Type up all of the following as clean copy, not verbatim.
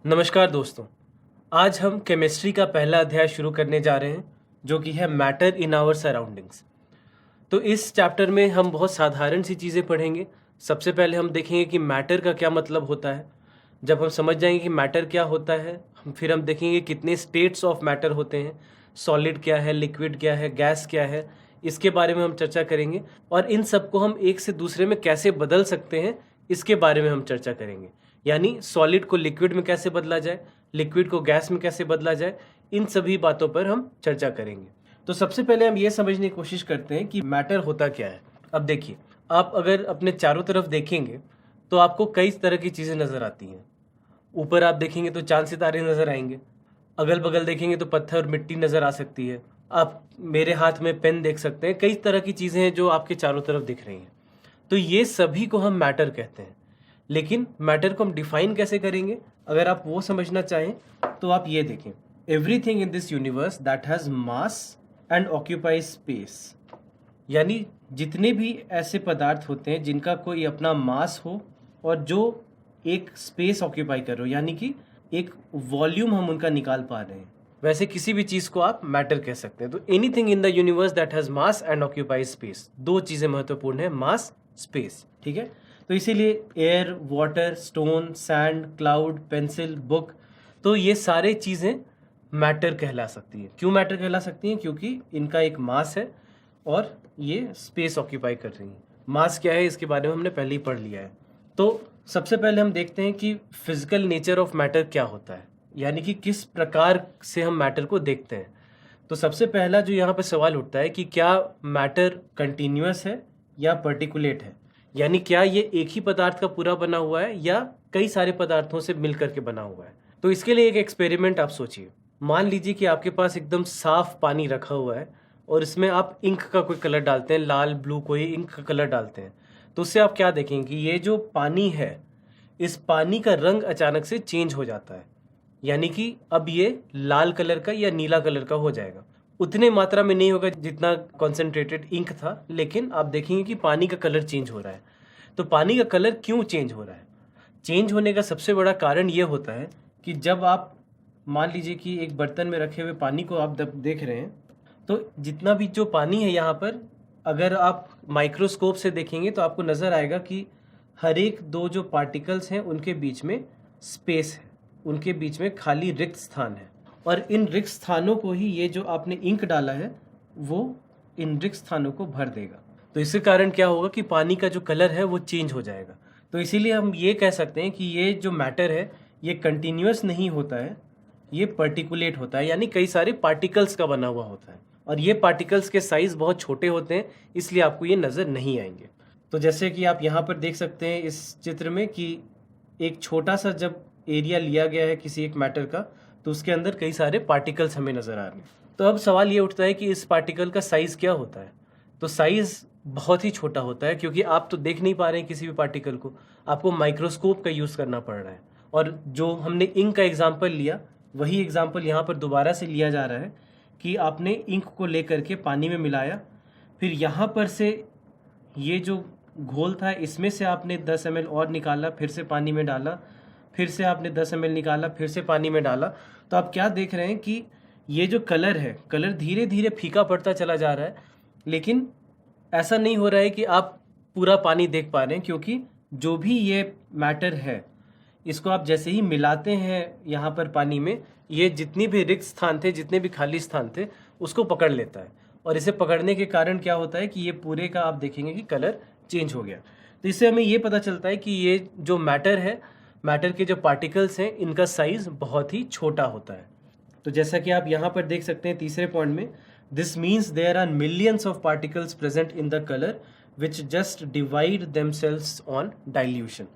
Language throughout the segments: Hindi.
नमस्कार दोस्तों। आज हम केमिस्ट्री का पहला अध्याय शुरू करने जा रहे हैं जो कि है मैटर इन आवर सराउंडिंग्स। तो इस चैप्टर में हम बहुत साधारण सी चीज़ें पढ़ेंगे। सबसे पहले हम देखेंगे कि मैटर का क्या मतलब होता है। जब हम समझ जाएंगे कि मैटर क्या होता है, फिर हम देखेंगे कितने स्टेट्स ऑफ मैटर होते हैं, सॉलिड क्या है, लिक्विड क्या है, गैस क्या है, इसके बारे में हम चर्चा करेंगे। और इन सबको हम एक से दूसरे में कैसे बदल सकते हैं इसके बारे में हम चर्चा करेंगे। यानी सॉलिड को लिक्विड में कैसे बदला जाए, लिक्विड को गैस में कैसे बदला जाए, इन सभी बातों पर हम चर्चा करेंगे। तो सबसे पहले हम ये समझने की कोशिश करते हैं कि मैटर होता क्या है। अब देखिए, आप अगर अपने चारों तरफ देखेंगे तो आपको कई तरह की चीज़ें नज़र आती हैं। ऊपर आप देखेंगे तो चांद सितारे नज़र आएंगे, अगल बगल देखेंगे तो पत्थर और मिट्टी नज़र आ सकती है। आप मेरे हाथ में पेन देख सकते हैं। कई तरह की चीज़ें हैं जो आपके चारों तरफ दिख रही हैं। तो ये सभी को हम मैटर कहते हैं। लेकिन मैटर को हम डिफाइन कैसे करेंगे, अगर आप वो समझना चाहें तो आप ये देखें, everything in this universe that has mass and occupies space. यानी जितने भी ऐसे पदार्थ होते हैं जिनका कोई अपना मास हो और जो एक स्पेस ऑक्यूपाई कर रहे हो, यानी कि एक वॉल्यूम हम उनका निकाल पा रहे हैं, वैसे किसी भी चीज़ को आप मैटर कह सकते हैं। तो anything in the universe that has mass and occupies space, दो चीज़ें महत्वपूर्ण है, मास, स्पेस। ठीक है, तो इसीलिए air, water, stone, sand, cloud, pencil, book, तो ये सारे चीज़ें मैटर कहला सकती हैं। क्यों मैटर कहला सकती हैं? क्योंकि इनका एक मास है और ये स्पेस ऑक्यूपाई कर रही हैं। मास क्या है इसके बारे में हमने पहले ही पढ़ लिया है। तो सबसे पहले हम देखते हैं कि फिजिकल नेचर ऑफ मैटर क्या होता है, यानी कि किस प्रकार से हम मैटर को देखते हैं। तो सबसे पहला जो यहाँ पर सवाल उठता है कि क्या मैटर कंटिन्यूअस है या पर्टिकुलेट है, यानी क्या ये एक ही पदार्थ का पूरा बना हुआ है या कई सारे पदार्थों से मिल करके बना हुआ है। तो इसके लिए एक एक्सपेरिमेंट आप सोचिए। मान लीजिए कि आपके पास एकदम साफ पानी रखा हुआ है और इसमें आप इंक का कोई कलर डालते हैं, लाल, ब्लू, कोई इंक का कलर डालते हैं। तो उससे आप क्या देखेंगे कि ये जो पानी है, इस पानी का रंग अचानक से चेंज हो जाता है, यानी कि अब ये लाल कलर का या नीला कलर का हो जाएगा। उतने मात्रा में नहीं होगा जितना कॉन्सेंट्रेटेड इंक था, लेकिन आप देखेंगे कि पानी का कलर चेंज हो रहा है। तो पानी का कलर क्यों चेंज हो रहा है? चेंज होने का सबसे बड़ा कारण ये होता है कि जब आप मान लीजिए कि एक बर्तन में रखे हुए पानी को आप देख रहे हैं, तो जितना भी जो पानी है यहाँ पर, अगर आप माइक्रोस्कोप से देखेंगे तो आपको नज़र आएगा कि हर एक दो जो पार्टिकल्स हैं उनके बीच में स्पेस है, उनके बीच में खाली रिक्त स्थान है। और इन रिक्त स्थानों को ही ये जो आपने इंक डाला है वो इन रिक्त स्थानों को भर देगा। तो इसके कारण क्या होगा कि पानी का जो कलर है वो चेंज हो जाएगा। तो इसीलिए हम ये कह सकते हैं कि ये जो मैटर है ये कंटिन्यूअस नहीं होता है, ये पर्टिकुलेट होता है, यानी कई सारे पार्टिकल्स का बना हुआ होता है। और ये पार्टिकल्स के साइज़ बहुत छोटे होते हैं, इसलिए आपको ये नज़र नहीं आएंगे। तो जैसे कि आप यहाँ पर देख सकते हैं इस चित्र में कि एक छोटा सा जब एरिया लिया गया है किसी एक मैटर का, तो उसके अंदर कई सारे पार्टिकल्स हमें नज़र आ रहे हैं। तो अब सवाल ये उठता है कि इस पार्टिकल का साइज़ क्या होता है। तो साइज़ बहुत ही छोटा होता है, क्योंकि आप तो देख नहीं पा रहे हैं किसी भी पार्टिकल को, आपको माइक्रोस्कोप का यूज़ करना पड़ रहा है। और जो हमने इंक का एग्जाम्पल लिया, वही एग्जाम्पल यहाँ पर दोबारा से लिया जा रहा है कि आपने इंक को लेकर के पानी में मिलाया, फिर यहाँ पर से ये जो घोल था इसमें से आपने 10 ml और निकाला, फिर से पानी में डाला, फिर से आपने 10 ml निकाला, फिर से पानी में डाला। तो आप क्या देख रहे हैं कि ये जो कलर है, कलर धीरे धीरे फीका पड़ता चला जा रहा है। लेकिन ऐसा नहीं हो रहा है कि आप पूरा पानी देख पा रहे हैं, क्योंकि जो भी ये मैटर है इसको आप जैसे ही मिलाते हैं यहाँ पर पानी में, ये जितनी भी रिक्त स्थान थे, जितने भी खाली स्थान थे, उसको पकड़ लेता है। और इसे पकड़ने के कारण क्या होता है कि ये पूरे का आप देखेंगे कि कलर चेंज हो गया। तो इससे हमें ये पता चलता है कि ये जो मैटर है, मैटर के जो पार्टिकल्स हैं, इनका साइज़ बहुत ही छोटा होता है। तो जैसा कि आप यहाँ पर देख सकते हैं तीसरे पॉइंट में, this means there are millions of particles present in the colour which just divide themselves on dilution.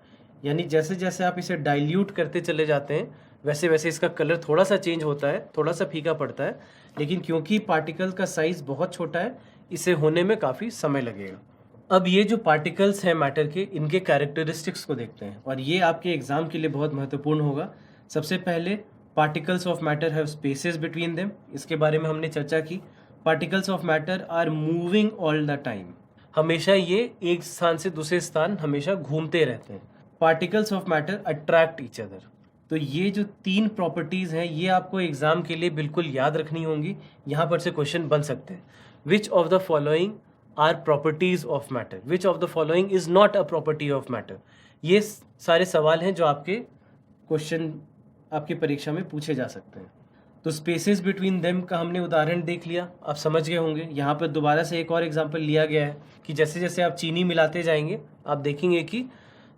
यानी जैसे जैसे आप इसे डाइल्यूट करते चले जाते हैं, वैसे वैसे इसका कलर थोड़ा सा चेंज होता है, थोड़ा सा फीका पड़ता है। लेकिन क्योंकि पार्टिकल का साइज़ बहुत छोटा है, इसे होने में काफ़ी समय लगेगा। अब ये जो पार्टिकल्स हैं मैटर के, इनके कैरेक्टरिस्टिक्स को देखते हैं, और ये आपके एग्जाम के लिए बहुत महत्वपूर्ण होगा। सबसे पहले, particles of matter have spaces between them, इसके बारे में हमने चर्चा की। Particles of matter are moving all the time, हमेशा ये एक स्थान से दूसरे स्थान हमेशा घूमते रहते हैं। Particles of matter attract each other, तो ये जो 3 प्रॉपर्टीज़ हैं ये आपको एग्ज़ाम के लिए बिल्कुल याद रखनी होंगी। यहाँ पर से क्वेश्चन बन सकते हैं। Which of the following are properties of matter, which of the following is not a property of matter. ये सारे सवाल हैं जो आपके क्वेश्चन आपकी परीक्षा में पूछे जा सकते हैं। तो स्पेसेस बिटवीन देम का हमने उदाहरण देख लिया, आप समझ गए होंगे। यहाँ पर दोबारा से एक और एग्जांपल लिया गया है कि जैसे जैसे आप चीनी मिलाते जाएंगे आप देखेंगे कि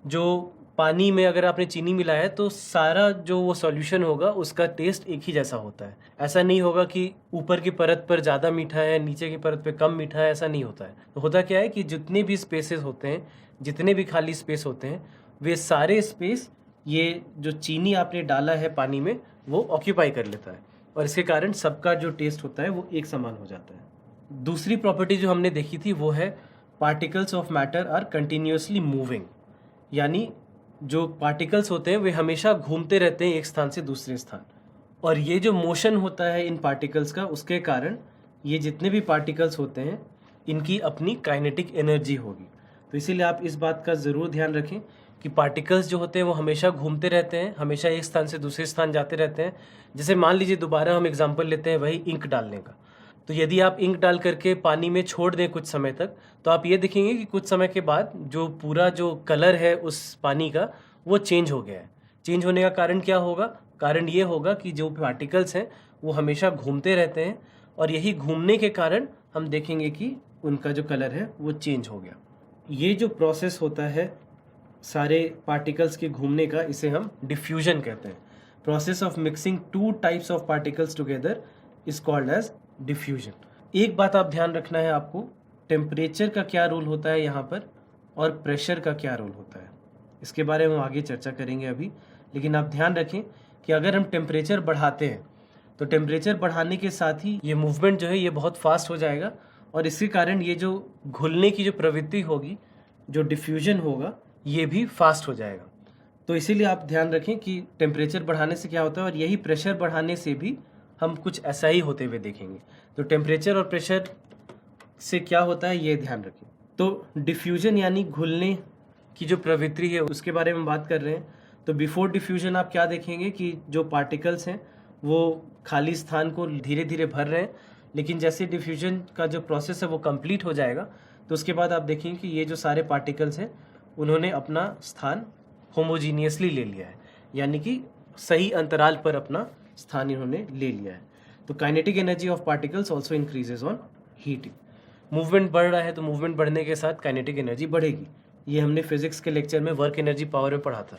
जो पानी में अगर आपने चीनी मिलाया है तो सारा जो वो सॉल्यूशन होगा उसका टेस्ट एक ही जैसा होता है। ऐसा नहीं होगा कि ऊपर की परत पर ज़्यादा मीठा है, नीचे की परत पे कम मीठा है, ऐसा नहीं होता है। तो होता क्या है कि जितने भी स्पेसेस होते हैं, जितने भी खाली स्पेस होते हैं, वे सारे स्पेस ये जो चीनी आपने डाला है पानी में वो ऑक्यूपाई कर लेता है और इसके कारण सबका जो टेस्ट होता है वो एक समान हो जाता है। दूसरी प्रॉपर्टी जो हमने देखी थी वो है particles of matter are continuously moving, यानी जो पार्टिकल्स होते हैं वे हमेशा घूमते रहते हैं एक स्थान से दूसरे स्थान, और ये जो मोशन होता है इन पार्टिकल्स का उसके कारण ये जितने भी पार्टिकल्स होते हैं इनकी अपनी काइनेटिक एनर्जी होगी। तो इसीलिए आप इस बात का ज़रूर ध्यान रखें कि पार्टिकल्स जो होते हैं वो हमेशा घूमते रहते हैं, हमेशा एक स्थान से दूसरे स्थान जाते रहते हैं। जैसे मान लीजिए दोबारा हम एग्जांपल लेते हैं वही इंक डालने का। तो यदि आप इंक डाल करके पानी में छोड़ दें कुछ समय तक तो आप ये देखेंगे कि कुछ समय के बाद जो पूरा जो कलर है उस पानी का वो चेंज हो गया है। चेंज होने का कारण क्या होगा? कारण ये होगा कि जो पार्टिकल्स हैं वो हमेशा घूमते रहते हैं और यही घूमने के कारण हम देखेंगे कि उनका जो कलर है वो चेंज हो गया। ये जो प्रोसेस होता है सारे पार्टिकल्स के घूमने का, इसे हम डिफ्यूजन कहते हैं। Process of mixing 2 types of particles together is called as diffusion. एक बात आप ध्यान रखना है आपको, टेम्परेचर का क्या रोल होता है यहाँ पर और प्रेशर का क्या रोल होता है, इसके बारे में हम आगे चर्चा करेंगे अभी। लेकिन आप ध्यान रखें कि अगर हम टेम्परेचर बढ़ाते हैं तो टेम्परेचर बढ़ाने के साथ ही ये मूवमेंट जो है ये बहुत फास्ट हो जाएगा और इसके कारण ये जो घुलने की जो प्रवृत्ति होगी, जो डिफ्यूजन होगा, ये भी फास्ट हो जाएगा। तो इसीलिए आप ध्यान रखें कि टेम्परेचर बढ़ाने से क्या होता है और यही प्रेशर बढ़ाने से भी हम कुछ ऐसा ही होते हुए देखेंगे। तो टेम्परेचर और प्रेशर से क्या होता है ये ध्यान रखें। तो डिफ्यूजन यानी घुलने की जो प्रवृत्ति है उसके बारे में बात कर रहे हैं। तो बिफोर डिफ्यूजन आप क्या देखेंगे कि जो पार्टिकल्स हैं वो खाली स्थान को धीरे धीरे भर रहे हैं, लेकिन जैसे डिफ्यूजन का जो प्रोसेस है वो कंप्लीट हो जाएगा तो उसके बाद आप देखेंगे कि ये जो सारे पार्टिकल्स हैं उन्होंने अपना स्थान होमोजीनियसली ले लिया है, यानी कि सही अंतराल पर अपना स्थान इन्होंने ले लिया है। तो kinetic energy of particles also increases on heating. Movement बढ़ रहा है तो मूवमेंट बढ़ने के साथ काइनेटिक एनर्जी बढ़ेगी। ये हमने फिजिक्स के लेक्चर में वर्क एनर्जी पावर में पढ़ा था।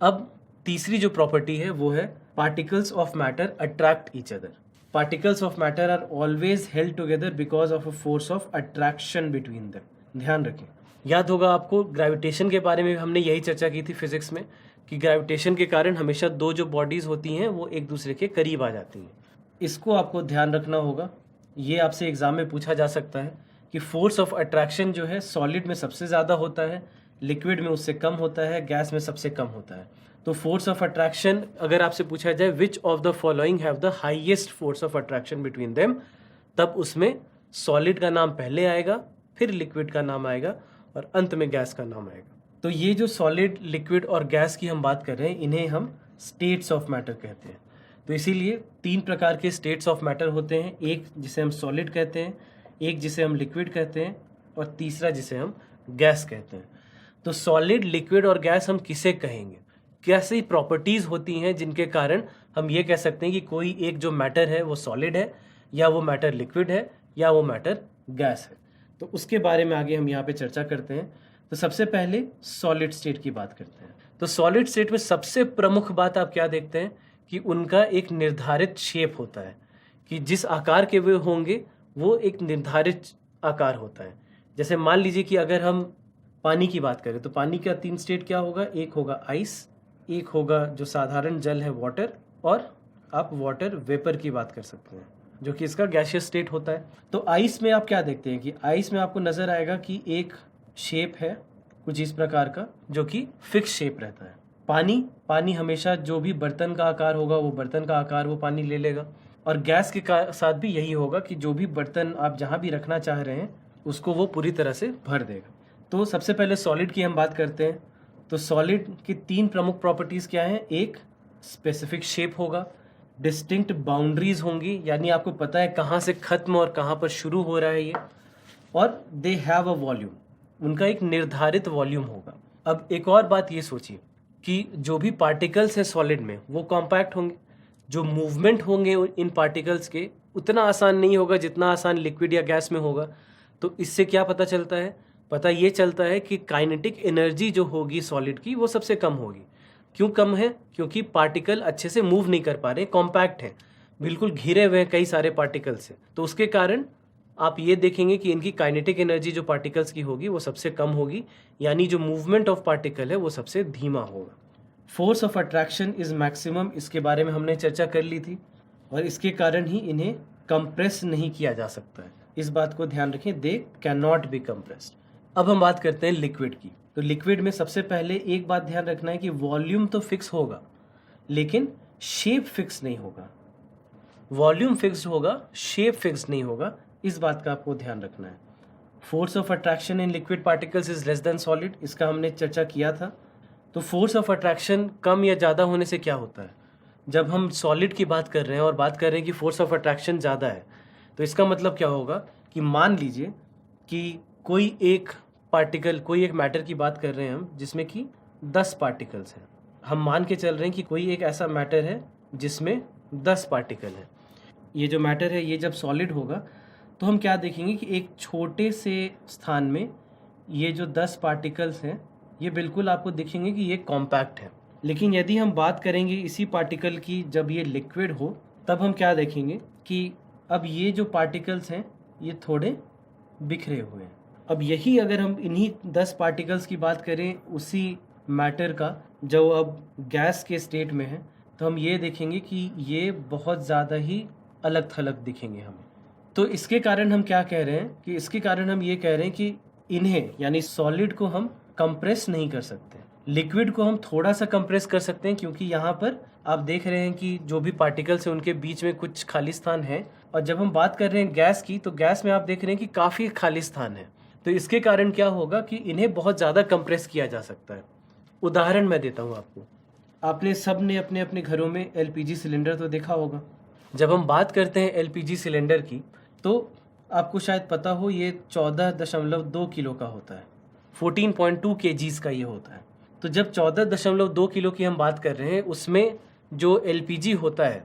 अब तीसरी जो प्रॉपर्टी है वो है particles of matter attract each other. Particles of matter are always held together because of a force of attraction between them. ध्यान रखें, याद होगा आपको ग्रेविटेशन के बारे में हमने यही चर्चा की थी फिजिक्स में कि ग्रेविटेशन के कारण हमेशा दो जो बॉडीज़ होती हैं वो एक दूसरे के करीब आ जाती हैं। इसको आपको ध्यान रखना होगा। ये आपसे एग्जाम में पूछा जा सकता है कि फोर्स ऑफ अट्रैक्शन जो है सॉलिड में सबसे ज़्यादा होता है, लिक्विड में उससे कम होता है, गैस में सबसे कम होता है। तो फोर्स ऑफ अट्रैक्शन अगर आपसे पूछा जाए विच of the following have the highest force of attraction between them, तब उसमें सॉलिड का नाम पहले आएगा, फिर लिक्विड का नाम आएगा और अंत में गैस का नाम आएगा। तो ये जो सॉलिड, लिक्विड और गैस की हम बात कर रहे हैं इन्हें हम स्टेट्स ऑफ मैटर कहते हैं। तो इसीलिए 3 प्रकार के स्टेट्स ऑफ मैटर होते हैं, एक जिसे हम सॉलिड कहते हैं, एक जिसे हम लिक्विड कहते हैं और तीसरा जिसे हम गैस कहते हैं। तो सॉलिड, लिक्विड और गैस हम किसे कहेंगे? कैसी प्रॉपर्टीज़ होती हैं जिनके कारण हम ये कह सकते हैं कि कोई एक जो मैटर है वो सॉलिड है या वो मैटर लिक्विड है या वो मैटर गैस है। तो उसके बारे में आगे हम यहाँ पे चर्चा करते हैं। तो सबसे पहले सॉलिड स्टेट की बात करते हैं। तो सॉलिड स्टेट में सबसे प्रमुख बात आप क्या देखते हैं कि उनका एक निर्धारित शेप होता है, कि जिस आकार के वे होंगे वो एक निर्धारित आकार होता है। जैसे मान लीजिए कि अगर हम पानी की बात करें तो पानी का 3 स्टेट क्या होगा? एक होगा आइस, एक होगा जो साधारण जल है वाटर, और आप वाटर वेपर की बात कर सकते हैं जो कि इसका गैसियस स्टेट होता है। तो आइस में आप क्या देखते हैं कि आइस में आपको नज़र आएगा कि एक शेप है कुछ इस प्रकार का जो कि फिक्स शेप रहता है। पानी हमेशा जो भी बर्तन का आकार होगा वो बर्तन का आकार वो पानी ले लेगा, और गैस के साथ भी यही होगा कि जो भी बर्तन आप जहाँ भी रखना चाह रहे हैं उसको वो पूरी तरह से भर देगा। तो सबसे पहले सॉलिड की हम बात करते हैं। तो सॉलिड की 3 प्रमुख प्रॉपर्टीज़ क्या हैं? एक स्पेसिफिक शेप होगा, डिस्टिंक्ट बाउंड्रीज होंगी, यानी आपको पता है कहाँ से खत्म और कहाँ पर शुरू हो रहा है ये, और दे हैव अ वॉल्यूम, उनका एक निर्धारित वॉल्यूम होगा। अब एक और बात ये सोचिए कि जो भी पार्टिकल्स हैं सॉलिड में वो कॉम्पैक्ट होंगे, जो मूवमेंट होंगे इन पार्टिकल्स के उतना आसान नहीं होगा जितना आसान लिक्विड या गैस में होगा। तो इससे क्या पता चलता है? पता ये चलता है कि काइनेटिक एनर्जी जो होगी सॉलिड की वो सबसे कम होगी। क्यों कम है? क्योंकि पार्टिकल अच्छे से मूव नहीं कर पा रहे, कॉम्पैक्ट हैं, बिल्कुल घिरे हुए हैं कई सारे पार्टिकल से। तो उसके कारण आप ये देखेंगे कि इनकी काइनेटिक एनर्जी जो पार्टिकल्स की होगी वो सबसे कम होगी, यानी जो मूवमेंट ऑफ पार्टिकल है वो सबसे धीमा होगा। Force of attraction is maximum, इसके बारे में हमने चर्चा कर ली थी, और इसके कारण ही इन्हें कंप्रेस नहीं किया जा सकता है। इस बात को ध्यान रखें, they can not be compressed. अब हम बात करते हैं लिक्विड की। तो लिक्विड में सबसे पहले एक बात ध्यान रखना है कि वॉल्यूम तो फिक्स होगा लेकिन शेप फिक्स नहीं होगा। वॉल्यूम फिक्स होगा, शेप फिक्स नहीं होगा, इस बात का आपको ध्यान रखना है। Force of attraction in liquid particles is less than solid, इसका हमने चर्चा किया था। तो फोर्स ऑफ अट्रैक्शन कम या ज़्यादा होने से क्या होता है? जब हम सॉलिड की बात कर रहे हैं और बात कर रहे हैं कि फोर्स ऑफ अट्रैक्शन ज़्यादा है, तो इसका मतलब क्या होगा कि मान लीजिए कि कोई एक पार्टिकल, कोई एक मैटर की बात कर रहे हैं हम जिसमें कि 10 पार्टिकल्स हैं। हम मान के चल रहे हैं कि कोई एक ऐसा मैटर है जिसमें 10 पार्टिकल हैं। ये जो मैटर है ये जब सॉलिड होगा तो हम क्या देखेंगे कि एक छोटे से स्थान में ये जो 10 पार्टिकल्स हैं ये बिल्कुल आपको दिखेंगे कि ये कॉम्पैक्ट है। लेकिन यदि हम बात करेंगे इसी पार्टिकल की जब ये लिक्विड हो, तब हम क्या देखेंगे कि अब ये जो पार्टिकल्स हैं ये थोड़े बिखरे हुए हैं। अब यही अगर हम इन्हीं 10 पार्टिकल्स की बात करें उसी मैटर का जो अब गैस के स्टेट में है, तो हम ये देखेंगे कि ये बहुत ज़्यादा ही अलग थलग दिखेंगे हमें। तो इसके कारण हम क्या कह रहे हैं कि इसके कारण हम ये कह रहे हैं कि इन्हें यानी सॉलिड को हम कंप्रेस नहीं कर सकते। लिक्विड को हम थोड़ा सा कंप्रेस कर सकते हैं क्योंकि यहाँ पर आप देख रहे हैं कि जो भी पार्टिकल्स हैं उनके बीच में कुछ खाली स्थान है, और जब हम बात कर रहे हैं गैस की तो गैस में आप देख रहे हैं कि काफ़ी खाली स्थान है। तो इसके कारण क्या होगा कि इन्हें बहुत ज़्यादा कंप्रेस किया जा सकता है। उदाहरण मैं देता हूँ आपको। आपने सब ने अपने अपने घरों में एलपीजी सिलेंडर तो देखा होगा। जब हम बात करते हैं एलपीजी सिलेंडर की तो आपको शायद पता हो ये 14.2 किलो का होता है, 14.2 kgs का ये होता है। तो जब 14.2 किलो की हम बात कर रहे हैं उसमें जो एलपीजी होता है,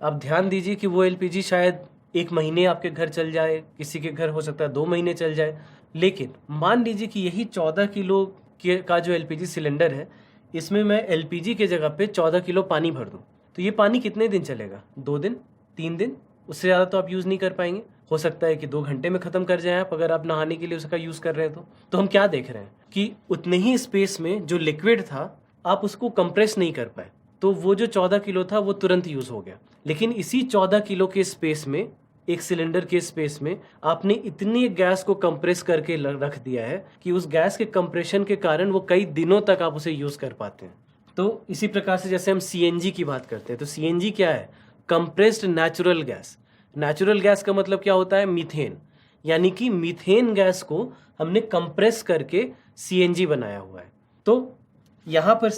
आप ध्यान दीजिए कि वो एलपीजी शायद 1 महीने आपके घर चल जाए, किसी के घर हो सकता है 2 महीने चल जाए। लेकिन मान लीजिए कि यही 14 किलो का जो एलपीजी सिलेंडर है, इसमें मैं एलपीजी के जगह पे 14 किलो पानी भर दूं, तो ये पानी कितने दिन चलेगा? 2 दिन, 3 दिन, उससे ज़्यादा तो आप यूज़ नहीं कर पाएंगे। हो सकता है कि 2 घंटे में ख़त्म कर जाएं आप, अगर आप नहाने के लिए उसका यूज़ कर रहे हैं तो हम क्या देख रहे हैं कि उतने ही स्पेस में जो लिक्विड था आप उसको कंप्रेस नहीं कर पाए, तो वो जो 14 किलो था वो तुरंत यूज़ हो गया। लेकिन इसी 14 किलो के स्पेस में, एक सिलेंडर के स्पेस में, आपने इतनी गैस को कंप्रेस करके रख दिया है कि उस गैस के कंप्रेशन के कारण वो कई दिनों तक आप उसे यूज़ कर पाते हैं। तो इसी प्रकार से जैसे हम सीएनजी की बात करते हैं, तो सीएनजी क्या है? Compressed natural gas. Natural gas का मतलब क्या होता है? मीथेन। यानी कि मीथेन गैस को हमने कंप्रेस करके सीएनजी बनाया हुआ है। तो यहाँ पर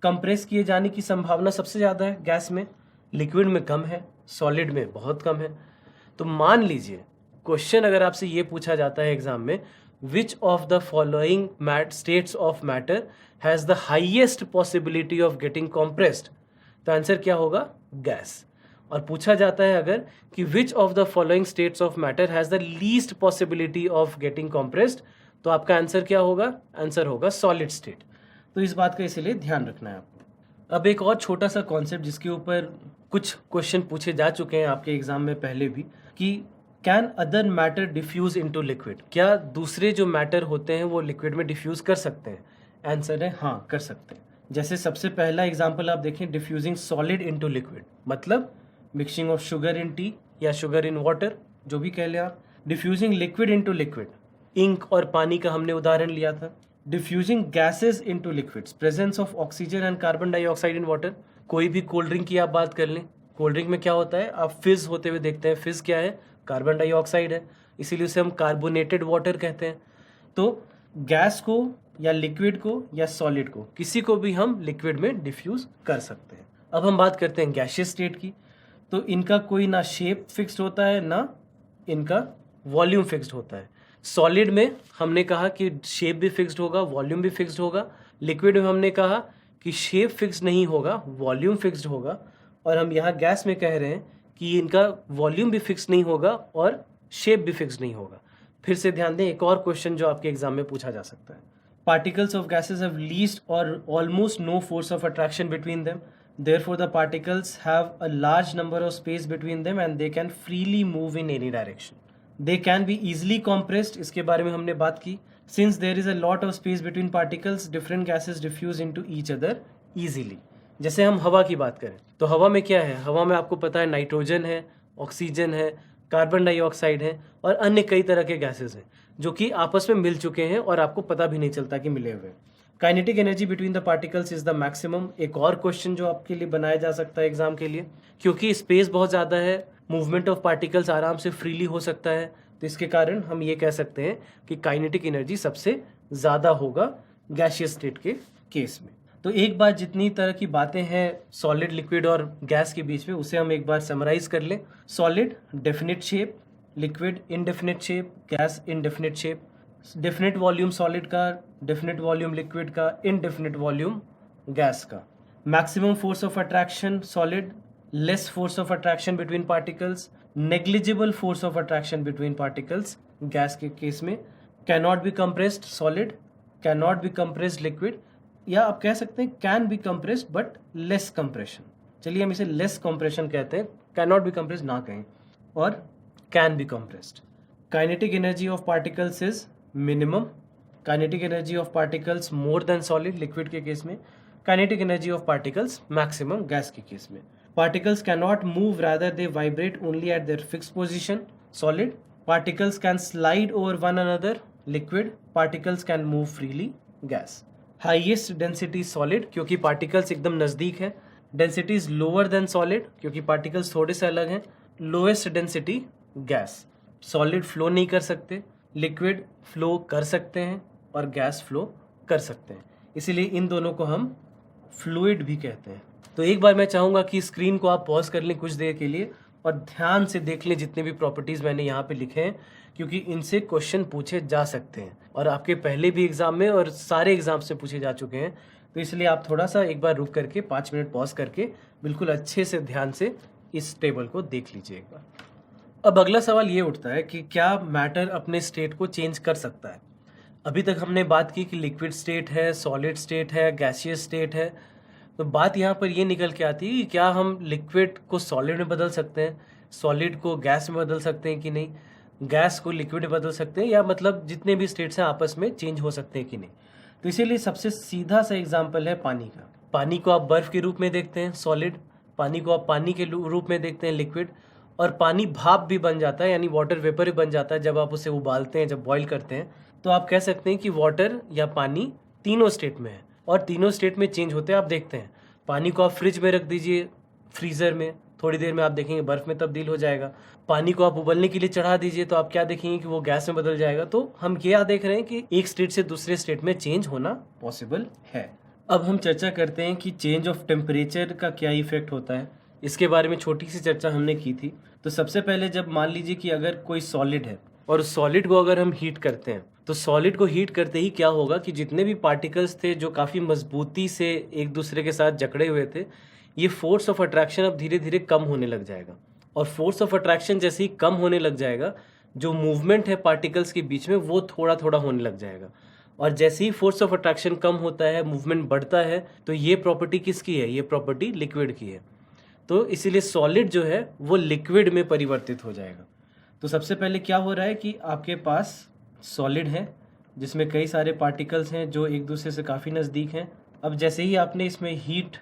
कंप्रेस किए जाने की संभावना सबसे ज़्यादा है गैस में, लिक्विड में कम है, सॉलिड में बहुत कम है। तो मान लीजिए क्वेश्चन अगर आपसे ये पूछा जाता है एग्जाम में, विच of the following states of matter has the highest possibility of getting compressed, तो आंसर क्या होगा? गैस। और पूछा जाता है अगर कि विच of the following states of matter has the least possibility of getting compressed, तो आपका आंसर क्या होगा? आंसर होगा सॉलिड स्टेट। तो इस बात का इसलिए ध्यान रखना है आपको। अब एक और छोटा सा कॉन्सेप्ट जिसके ऊपर कुछ क्वेश्चन पूछे जा चुके हैं आपके एग्जाम में पहले भी, कि can other matter diffuse into liquid, क्या दूसरे जो मैटर होते हैं वो लिक्विड में डिफ्यूज कर सकते हैं? आंसर है हाँ, कर सकते हैं। जैसे सबसे पहला एग्जांपल आप देखें, डिफ्यूजिंग सॉलिड इनटू लिक्विड, मतलब mixing of sugar in tea या शुगर इन वाटर, जो भी कह लें आप। Diffusing liquid into liquid, ink और पानी का हमने उदाहरण लिया था। Diffusing gases into liquids, presence of oxygen and carbon dioxide in water. कोई भी कोल्ड ड्रिंक की आप बात कर लें, कोल्ड ड्रिंक में क्या होता है? आप फिज होते हुए देखते हैं। फिज क्या है? कार्बन डाइऑक्साइड है, इसीलिए उसे हम कार्बोनेटेड वाटर कहते हैं। तो गैस को या लिक्विड को या सॉलिड को, किसी को भी हम लिक्विड में डिफ्यूज कर सकते हैं। अब हम बात करते हैं गैशियस स्टेट की। तो इनका कोई ना शेप फिक्स्ड होता है ना इनका वॉल्यूम फिक्स्ड होता है। सॉलिड में हमने कहा कि शेप भी फिक्स्ड होगा, वॉल्यूम भी फिक्स्ड होगा। लिक्विड में हमने कहा कि शेप फिक्स्ड नहीं होगा, वॉल्यूम फिक्स्ड होगा। और हम यहाँ गैस में कह रहे हैं कि इनका वॉल्यूम भी फिक्स नहीं होगा और शेप भी फिक्स नहीं होगा। फिर से ध्यान दें, एक और क्वेश्चन जो आपके एग्जाम में पूछा जा सकता है। Particles of gases have least और almost no force of attraction between them, therefore the particles have a large number of space between them and they can freely move in any direction. They can be easily compressed, इसके बारे में हमने बात की। Since there is a lot of space between particles, different gases diffuse into each other easily। जैसे हम हवा की बात करें तो हवा में क्या है, हवा में आपको पता है नाइट्रोजन है, ऑक्सीजन है, कार्बन डाइऑक्साइड है और अन्य कई तरह के गैसेस हैं जो कि आपस में मिल चुके हैं और आपको पता भी नहीं चलता कि मिले हुए। Kinetic energy between the particles is the maximum, एक और क्वेश्चन जो आपके लिए बनाया जा सकता है एग्जाम के लिए। क्योंकि स्पेस बहुत ज़्यादा है, मूवमेंट ऑफ पार्टिकल्स आराम से फ्रीली हो सकता है, तो इसके कारण हम ये कह सकते हैं कि काइनेटिक एनर्जी सबसे ज़्यादा होगा गैसियस स्टेट के केस में। तो एक बार जितनी तरह की बातें हैं सॉलिड, लिक्विड और गैस के बीच में, उसे हम एक बार समराइज कर लें। Solid definite shape, liquid indefinite shape, gas indefinite shape. Definite volume solid का, डेफिनेट वॉल्यूम लिक्विड का, इनडेफिनेट वॉल्यूम गैस का। Maximum force of attraction solid, less force of attraction between particles, negligible force of attraction between particles gas के केस में। Cannot be compressed solid, cannot be compressed liquid, या आप कह सकते हैं can be compressed but less compression. चलिए हम इसे लेस कंप्रेशन कहते हैं, कैनॉट बी कंप्रेस्ड ना कहें, और can be compressed. Kinetic energy of particles is minimum, kinetic energy of particles more than solid liquid के केस में, kinetic energy of particles maximum gas के केस में। Particles can not move, rather they vibrate only at their fixed position solid। particles can slide over one another liquid। particles can move freely gas। Highest density solid क्योंकि पार्टिकल्स एकदम नज़दीक है, density is lower than solid क्योंकि पार्टिकल्स थोड़े से अलग हैं, lowest density gas. Solid flow नहीं कर सकते, लिक्विड फ्लो कर सकते हैं और गैस फ्लो कर सकते हैं, इसीलिए इन दोनों को हम फ्लूइड भी कहते हैं। तो एक बार मैं चाहूँगा कि स्क्रीन को आप पॉज कर लें कुछ देर के लिए और ध्यान से देख लें जितने भी प्रॉपर्टीज़ मैंने यहाँ पे लिखे हैं, क्योंकि इनसे क्वेश्चन पूछे जा सकते हैं और आपके पहले भी एग्ज़ाम में और सारे एग्ज़ाम से पूछे जा चुके हैं। तो इसलिए आप थोड़ा सा एक बार रुक करके 5 मिनट पॉज करके बिल्कुल अच्छे से ध्यान से इस टेबल को देख लीजिए एक बार। अब अगला सवाल ये उठता है कि क्या मैटर अपने स्टेट को चेंज कर सकता है। अभी तक हमने बात की कि लिक्विड स्टेट है, सॉलिड स्टेट है, गैसियस स्टेट है। तो बात यहाँ पर ये निकल के आती है कि क्या हम लिक्विड को सॉलिड में बदल सकते हैं, सॉलिड को गैस में बदल सकते हैं कि नहीं, गैस को लिक्विड में बदल सकते हैं, या मतलब जितने भी स्टेट्स हैं आपस में चेंज हो सकते हैं कि नहीं। तो इसीलिए सबसे सीधा सा एग्जाम्पल है पानी का। पानी को आप बर्फ़ के रूप में देखते हैं सॉलिड, पानी को आप पानी के रूप में देखते हैं लिक्विड, और पानी भाप भी बन जाता है यानी वाटर वेपर भी बन जाता है जब आप उसे उबालते हैं, जब बॉईल करते हैं। तो आप कह सकते हैं कि वाटर या पानी तीनों स्टेट में है और तीनों स्टेट में चेंज होते हैं। आप देखते हैं पानी को आप फ्रिज में रख दीजिए, फ्रीज़र में, थोड़ी देर में आप देखेंगे बर्फ़ में तब्दील हो जाएगा। पानी को आप उबलने के लिए चढ़ा दीजिए तो आप क्या देखेंगे कि वो गैस में बदल जाएगा। तो हम क्या देख रहे हैं कि एक स्टेट से दूसरे स्टेट में चेंज होना पॉसिबल है। अब हम चर्चा करते हैं कि चेंज ऑफ टेम्परेचर का क्या इफेक्ट होता है। इसके बारे में छोटी सी चर्चा हमने की थी। तो सबसे पहले जब मान लीजिए कि अगर कोई सॉलिड है और सॉलिड को अगर हम हीट करते हैं, तो सॉलिड को हीट करते ही क्या होगा कि जितने भी पार्टिकल्स थे जो काफ़ी मजबूती से एक दूसरे के साथ जकड़े हुए थे, ये फोर्स ऑफ अट्रैक्शन अब धीरे धीरे कम होने लग जाएगा। और फोर्स ऑफ अट्रैक्शन जैसे ही कम होने लग जाएगा, जो मूवमेंट है पार्टिकल्स के बीच में वो थोड़ा थोड़ा होने लग जाएगा। और जैसे ही फोर्स ऑफ अट्रैक्शन कम होता है, मूवमेंट बढ़ता है, तो ये प्रॉपर्टी किसकी है, ये प्रॉपर्टी लिक्विड की है। तो इसीलिए सॉलिड जो है वो लिक्विड में परिवर्तित हो जाएगा। तो सबसे पहले क्या हो रहा है कि आपके पास सॉलिड है जिसमें कई सारे पार्टिकल्स हैं जो एक दूसरे से काफ़ी नज़दीक हैं। अब जैसे ही आपने इसमें हीट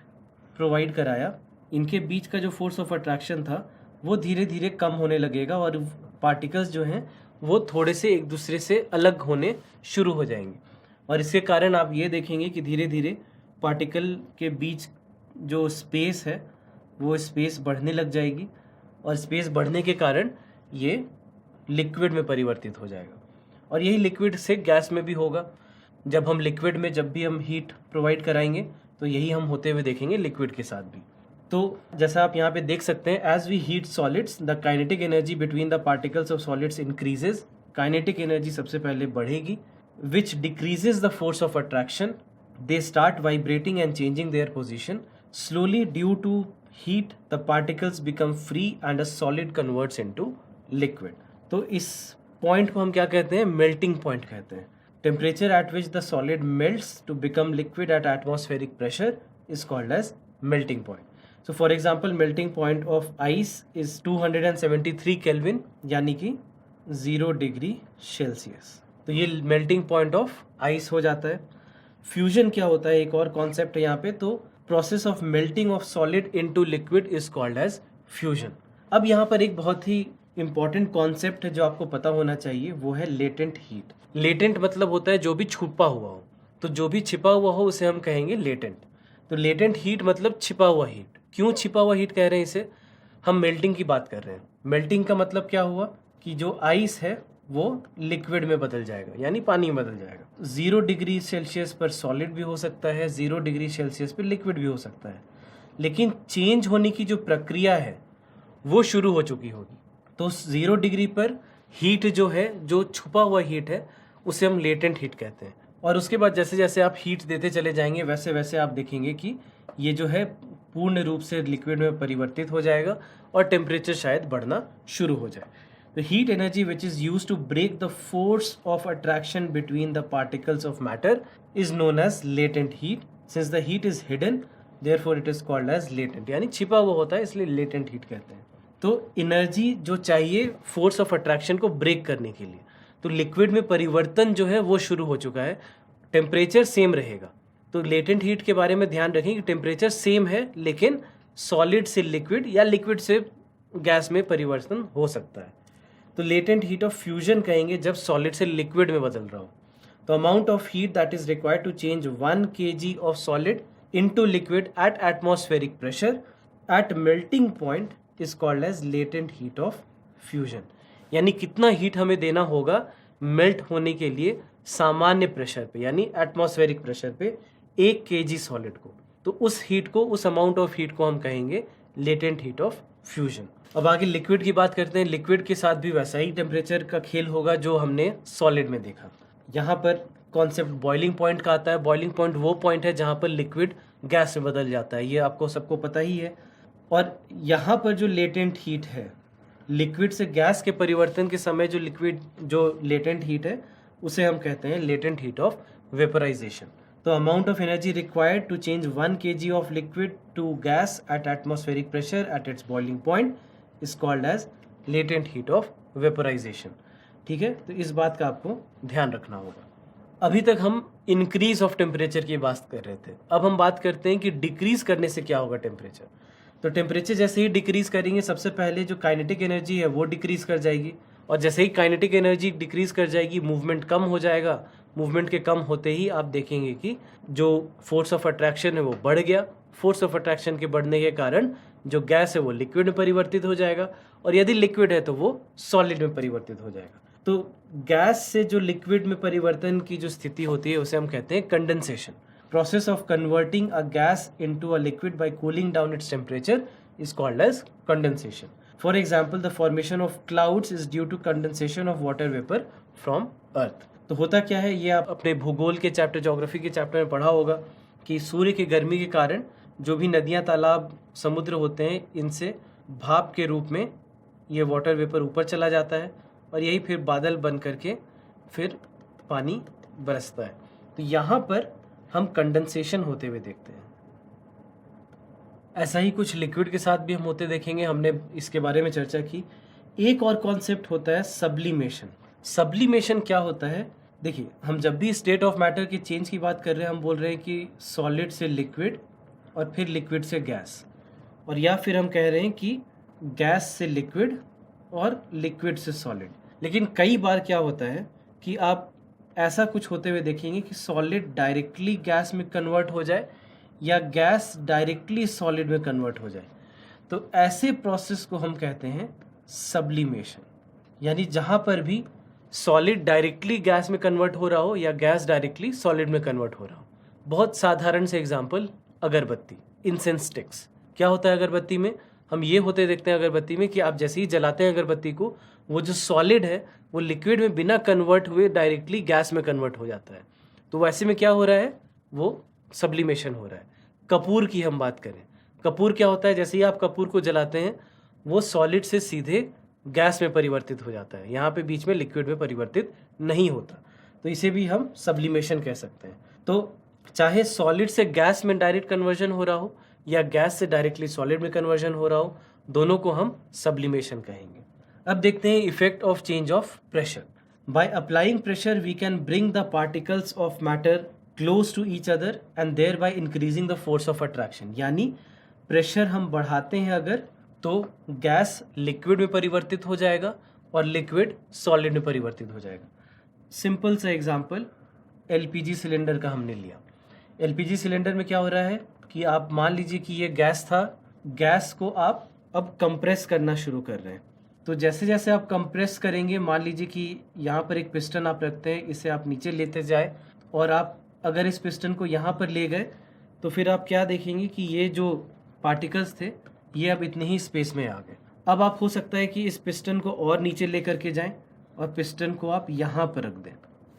प्रोवाइड कराया, इनके बीच का जो फोर्स ऑफ अट्रैक्शन था वो धीरे धीरे कम होने लगेगा और पार्टिकल्स जो हैं वो थोड़े से एक दूसरे से अलग होने शुरू हो जाएंगे। और इसके कारण आप ये देखेंगे कि धीरे धीरे पार्टिकल के बीच जो स्पेस है वो स्पेस बढ़ने लग जाएगी और स्पेस बढ़ने के कारण ये लिक्विड में परिवर्तित हो जाएगा। और यही लिक्विड से गैस में भी होगा। जब हम भी हम हीट प्रोवाइड कराएंगे तो यही हम होते हुए देखेंगे लिक्विड के साथ भी। तो जैसा आप यहाँ पे देख सकते हैं, as we heat solids the kinetic energy between the particles of solids increases. Kinetic energy सबसे पहले बढ़ेगी, which decreases the force of attraction. They start vibrating and changing their position slowly due to heat the particles become free and a solid converts into liquid. तो इस पॉइंट को हम क्या कहते हैं? मेल्टिंग पॉइंट कहते हैं। Temperature at which the solid melts to become liquid at atmospheric pressure is called as melting point. So for example, melting point of ice is 273 Kelvin, यानी कि 0 डिग्री सेल्सियस। तो ये मेल्टिंग पॉइंट ऑफ आइस हो जाता है। फ्यूजन क्या होता है, एक और कॉन्सेप्ट है यहाँ पे। तो process of melting of solid into liquid is called as fusion. अब यहाँ पर एक बहुत ही इंपॉर्टेंट कॉन्सेप्ट है जो आपको पता होना चाहिए, वो है लेटेंट हीट। लेटेंट मतलब होता है जो भी छुपा हुआ हो, तो जो भी छिपा हुआ हो उसे हम कहेंगे लेटेंट। तो लेटेंट हीट मतलब छिपा हुआ हीट। क्यों छिपा हुआ हीट कह रहे हैं इसे? हम मेल्टिंग की बात कर रहे हैं। मेल्टिंग का मतलब क्या हुआ कि जो आइस है वो लिक्विड में बदल जाएगा, यानी पानी में बदल जाएगा। 0 डिग्री सेल्सियस पर सॉलिड भी हो सकता है, 0 डिग्री सेल्सियस पर लिक्विड भी हो सकता है, लेकिन चेंज होने की जो प्रक्रिया है वो शुरू हो चुकी होगी। तो 0 डिग्री पर हीट जो है, जो छुपा हुआ हीट है, उसे हम लेटेंट हीट कहते हैं। और उसके बाद जैसे जैसे आप हीट देते चले जाएंगे वैसे वैसे आप देखेंगे कि ये जो है पूर्ण रूप से लिक्विड में परिवर्तित हो जाएगा और टेम्परेचर शायद बढ़ना शुरू हो जाए। The heat energy which is used to break the force of attraction between the particles of matter is known as latent heat. Since the heat is hidden therefore it is called as latent, यानी छिपा हुआ होता है, इसलिए लेटेंट हीट कहते हैं। तो एनर्जी जो चाहिए फोर्स ऑफ अट्रैक्शन को ब्रेक करने के लिए, तो लिक्विड में परिवर्तन जो है वो शुरू हो चुका है। टेम्परेचर सेम रहेगा। तो लेटेंट हीट के बारे में ध्यान रखें कि टेम्परेचर सेम है, लेकिन सॉलिड से लिक्विड या लिक्विड से गैस में परिवर्तन हो सकता है। तो लेटेंट हीट ऑफ फ्यूजन कहेंगे जब सॉलिड से लिक्विड में बदल रहा हो। तो amount of heat that is required to change 1 kg of solid into liquid at atmospheric pressure at melting point is called as latent heat of fusion. यानी कितना हीट हमें देना होगा मेल्ट होने के लिए सामान्य प्रेशर पे, यानी एटमॉस्फेरिक प्रेशर पे 1 kg सॉलिड को। तो उस हीट को, उस अमाउंट ऑफ हीट को हम कहेंगे लेटेंट हीट ऑफ फ्यूजन। अब आगे लिक्विड की बात करते हैं। लिक्विड के साथ भी वैसा ही टेम्परेचर का खेल होगा जो हमने सॉलिड में देखा। यहाँ पर कॉन्सेप्ट बॉइलिंग पॉइंट का आता है। बॉइलिंग पॉइंट वो पॉइंट है जहाँ पर लिक्विड गैस में बदल जाता है, ये आपको सबको पता ही है। और यहाँ पर जो लेटेंट हीट है, लिक्विड से गैस के परिवर्तन के समय जो लिक्विड, जो लेटेंट हीट है, उसे हम कहते हैं लेटेंट हीट ऑफ वेपराइजेशन। तो amount of energy required to change 1 kg of liquid to gas at atmospheric pressure at its boiling point is called as latent heat of vaporisation. ठीक है, तो इस बात का आपको ध्यान रखना होगा। अभी तक हम इंक्रीज ऑफ टेम्परेचर की बात कर रहे थे। अब हम बात करते हैं कि डिक्रीज करने से क्या होगा टेम्परेचर। तो टेम्परेचर जैसे ही डिक्रीज करेंगे, सबसे पहले जो काइनेटिक एनर्जी है वो डिक्रीज कर जाएगी, और जैसे ही काइनेटिक एनर्जी डिक्रीज कर जाएगी मूवमेंट कम हो जाएगा। मूवमेंट के कम होते ही आप देखेंगे कि जो फोर्स ऑफ अट्रैक्शन है वो बढ़ गया। फोर्स ऑफ अट्रैक्शन के बढ़ने के कारण जो गैस है वो लिक्विड में परिवर्तित हो जाएगा, और यदि लिक्विड है तो वो सॉलिड में परिवर्तित हो जाएगा। तो गैस से जो लिक्विड में परिवर्तन की जो स्थिति होती है उसे हम कहते हैं condensation. Process of converting a gas into a liquid by cooling down its temperature is called as condensation. For example, the formation of clouds is due to condensation of water vapour from earth. तो होता क्या है, ये आप अपने भूगोल के चैप्टर, ज्योग्राफी के चैप्टर में पढ़ा होगा कि सूर्य की गर्मी के कारण जो भी नदियाँ, तालाब, समुद्र होते हैं, इनसे भाप के रूप में ये वाटर वेपर ऊपर चला जाता है, और यही फिर बादल बन करके फिर पानी बरसता है। तो यहाँ पर हम कंडेंसेशन होते हुए देखते हैं। ऐसा ही कुछ लिक्विड के साथ भी हम होते देखेंगे, हमने इसके बारे में चर्चा की। एक और कॉन्सेप्ट होता है सब्लिमेशन। सब्लिमेशन क्या होता है? देखिए, हम जब भी स्टेट ऑफ मैटर के चेंज की बात कर रहे हैं, हम बोल रहे हैं कि सॉलिड से लिक्विड और फिर लिक्विड से गैस, और या फिर हम कह रहे हैं कि गैस से लिक्विड और लिक्विड से सॉलिड। लेकिन कई बार क्या होता है कि आप ऐसा कुछ होते हुए देखेंगे कि सॉलिड डायरेक्टली गैस में कन्वर्ट हो जाए या गैस डायरेक्टली सॉलिड में कन्वर्ट हो जाए। तो ऐसे प्रोसेस को हम कहते हैं सब्लिमेशन, यानी जहाँ पर भी सॉलिड डायरेक्टली गैस में कन्वर्ट हो रहा हो या गैस डायरेक्टली सॉलिड में कन्वर्ट हो रहा हो। बहुत साधारण से एग्जांपल, अगरबत्ती, इंसेंस स्टिक्स। क्या होता है अगरबत्ती में, हम ये होते देखते हैं अगरबत्ती में कि आप जैसे ही जलाते हैं अगरबत्ती को, वो जो सॉलिड है वो लिक्विड में बिना कन्वर्ट हुए डायरेक्टली गैस में कन्वर्ट हो जाता है। तो वैसे में क्या हो रहा है, वो सब्लिमेशन हो रहा है। कपूर की हम बात करें, कपूर क्या होता है, जैसे ही आप कपूर को जलाते हैं वो सॉलिड से सीधे गैस में परिवर्तित हो जाता है, यहाँ पे बीच में लिक्विड में परिवर्तित नहीं होता। तो इसे भी हम सब्लिमेशन कह सकते हैं। तो चाहे सॉलिड से गैस में डायरेक्ट कन्वर्जन हो रहा हो या गैस से डायरेक्टली सॉलिड में कन्वर्जन हो रहा हो, दोनों को हम सब्लिमेशन कहेंगे। अब देखते हैं effect of change of pressure. By applying pressure we can bring the particles of matter close to each other and thereby increasing the force of attraction. यानी प्रेशर हम बढ़ाते हैं अगर, तो गैस लिक्विड में परिवर्तित हो जाएगा और लिक्विड सॉलिड में परिवर्तित हो जाएगा। सिंपल सा एग्जांपल एलपीजी सिलेंडर का हमने लिया। एलपीजी सिलेंडर में क्या हो रहा है कि आप मान लीजिए कि ये गैस था, गैस को आप अब कंप्रेस करना शुरू कर रहे हैं। तो जैसे जैसे आप कंप्रेस करेंगे, मान लीजिए कि यहाँ पर एक पिस्टन आप रखते हैं, इसे आप नीचे लेते जाए और आप अगर इस पिस्टन को यहाँ पर ले गए तो फिर आप क्या देखेंगे कि ये जो पार्टिकल्स थे ये अब इतने ही स्पेस में आ गए। अब आप हो सकता है कि इस पिस्टन को और नीचे ले करके जाएं और पिस्टन को आप यहाँ पर रख दें।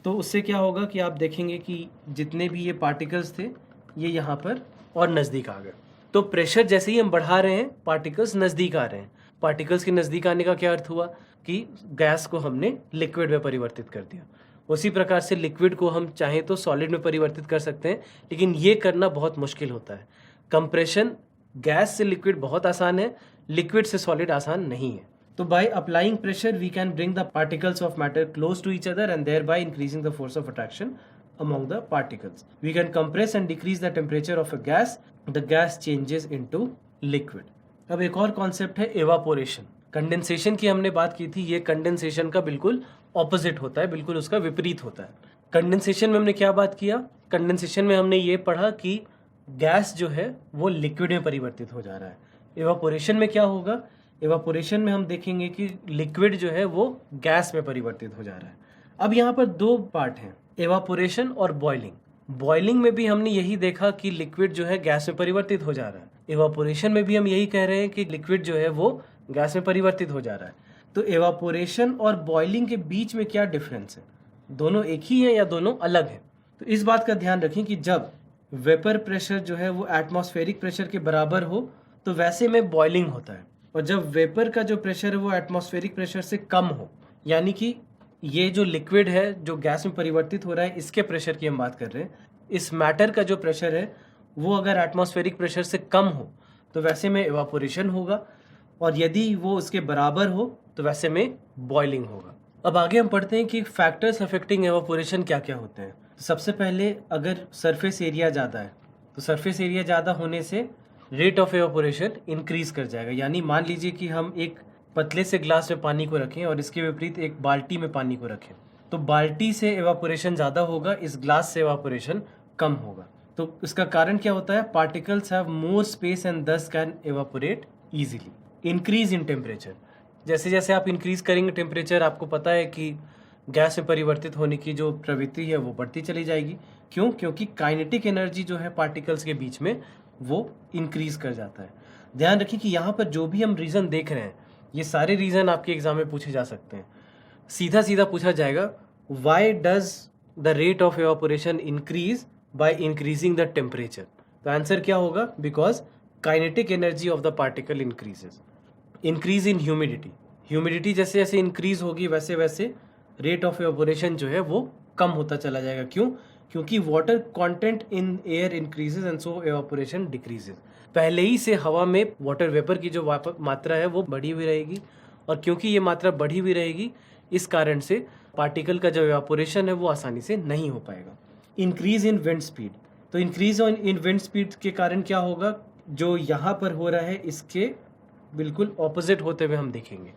तो उससे क्या होगा कि आप देखेंगे कि जितने भी ये पार्टिकल्स थे ये यहाँ पर और नज़दीक आ गए। तो प्रेशर जैसे ही हम बढ़ा रहे हैं पार्टिकल्स नज़दीक आ रहे हैं। पार्टिकल्स के नज़दीक आने का क्या अर्थ हुआ कि गैस को हमने लिक्विड में परिवर्तित कर दिया। उसी प्रकार से लिक्विड को हम चाहें तो सॉलिड में परिवर्तित कर सकते हैं, लेकिन ये करना बहुत मुश्किल होता है। कंप्रेशन गैस से लिक्विड बहुत आसान है, लिक्विड से सॉलिड आसान नहीं है। तो by applying pressure we can bring the particles of matter close to each other and thereby increasing the force of attraction among the particles. We can compress and decrease the temperature of a gas. The gas changes into liquid. अब एक और कॉन्सेप्ट है एवापोरेशन। कंडेंसेशन की हमने बात की थी, ये कंडेंसेशन का बिल्कुल ऑपोजिट होता है, बिल्कुल उसका विपरीत होता है। कंडेंसेशन में हमने क्या बात किया, कंडेंसेशन में हमने ये पढ़ा कि गैस जो है वो लिक्विड में परिवर्तित हो जा रहा है। एवापोरेशन में क्या होगा, एवापोरेशन में हम देखेंगे कि लिक्विड जो है वो गैस में परिवर्तित हो जा रहा है। अब यहाँ पर दो पार्ट हैं, एवापोरेशन और बॉइलिंग। बॉइलिंग में भी हमने यही देखा कि लिक्विड जो है गैस में परिवर्तित हो जा रहा है। एवापोरेशन में भी हम यही कह रहे हैं कि लिक्विड जो है वो गैस में परिवर्तित हो जा रहा है। तो एवापोरेशन और बॉइलिंग के बीच में क्या डिफरेंस है, दोनों एक ही है या दोनों अलग हैं? तो इस बात का ध्यान रखें कि जब वेपर प्रेशर जो है वो एटमॉस्फेरिक प्रेशर के बराबर हो तो वैसे में बॉइलिंग होता है, और जब वेपर का जो प्रेशर है वो एटमॉस्फेरिक प्रेशर से कम हो, यानी कि ये जो लिक्विड है जो गैस में परिवर्तित हो रहा है इसके प्रेशर की हम बात कर रहे हैं, इस मैटर का जो प्रेशर है वो अगर एटमॉस्फेरिक प्रेशर से कम हो तो वैसे में एवापोरेशन होगा, और यदि वो उसके बराबर हो तो वैसे में बॉइलिंग होगा। अब आगे हम पढ़ते हैं कि फैक्टर्स अफेक्टिंग एवापोरेशन क्या क्या होते हैं। सबसे पहले अगर सरफेस एरिया ज़्यादा है तो सरफेस एरिया ज़्यादा होने से रेट ऑफ एवापोरेशन इंक्रीज कर जाएगा। यानी मान लीजिए कि हम एक पतले से ग्लास में पानी को रखें और इसके विपरीत एक बाल्टी में पानी को रखें, तो बाल्टी से एवापोरेशन ज़्यादा होगा, इस ग्लास से एवापोरेशन कम होगा। तो इसका कारण क्या होता है, particles have more space and thus can evaporate easily. Increase in temperature, जैसे जैसे आप इंक्रीज करेंगे टेम्परेचर, आपको पता है कि गैस में परिवर्तित होने की जो प्रवृत्ति है वो बढ़ती चली जाएगी। क्यों? क्योंकि काइनेटिक एनर्जी जो है पार्टिकल्स के बीच में वो इंक्रीज कर जाता है। ध्यान रखिए कि यहाँ पर जो भी हम रीज़न देख रहे हैं ये सारे रीज़न आपके एग्जाम में पूछे जा सकते हैं। सीधा सीधा पूछा जाएगा, why does the rate of evaporation increase by increasing the temperature? तो आंसर क्या होगा, because kinetic energy of the particle increases. Increase in humidity, humidity जैसे जैसे इंक्रीज होगी वैसे वैसे रेट ऑफ एवापोरेशन जो है वो कम होता चला जाएगा। क्यों? क्योंकि water content in air increases and so evaporation decreases. पहले ही से हवा में वाटर वेपर की जो मात्रा है वो बढ़ी हुई रहेगी, और क्योंकि ये मात्रा बढ़ी हुई रहेगी इस कारण से पार्टिकल का जो एवापोरेशन है वो आसानी से नहीं हो पाएगा। इंक्रीज इन विंड स्पीड, तो इंक्रीज इन विंड स्पीड के कारण क्या होगा, जो यहाँ पर हो रहा है इसके बिल्कुल ऑपोजिट होते हुए हम देखेंगे।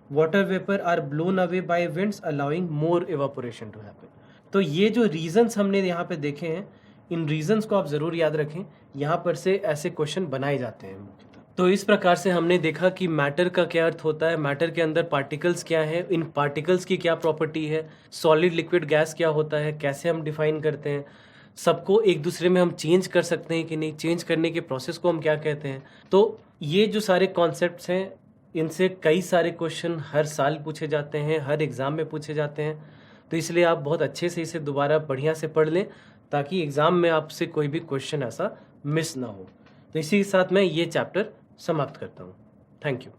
Water vapour are blown away by winds allowing more evaporation to happen. तो ये जो रीजंस हमने यहाँ पे देखे हैं, इन रीजंस को आप ज़रूर याद रखें, यहाँ पर से ऐसे क्वेश्चन बनाए जाते हैं मुख्यतः। तो इस प्रकार से हमने देखा कि मैटर का क्या अर्थ होता है, मैटर के अंदर पार्टिकल्स क्या है, इन पार्टिकल्स की क्या प्रॉपर्टी है, सॉलिड लिक्विड गैस क्या होता है, कैसे हम डिफाइन करते हैं, सबको एक दूसरे में हम चेंज कर सकते हैं कि नहीं, चेंज करने के प्रोसेस को हम क्या कहते हैं। तो ये जो सारे कॉन्सेप्ट्स हैं, इनसे कई सारे क्वेश्चन हर साल पूछे जाते हैं, हर एग्ज़ाम में पूछे जाते हैं। तो इसलिए आप बहुत अच्छे से इसे दोबारा बढ़िया से पढ़ लें, ताकि एग्ज़ाम में आपसे कोई भी क्वेश्चन ऐसा मिस ना हो। तो इसी के साथ मैं ये चैप्टर समाप्त करता हूँ। Thank you.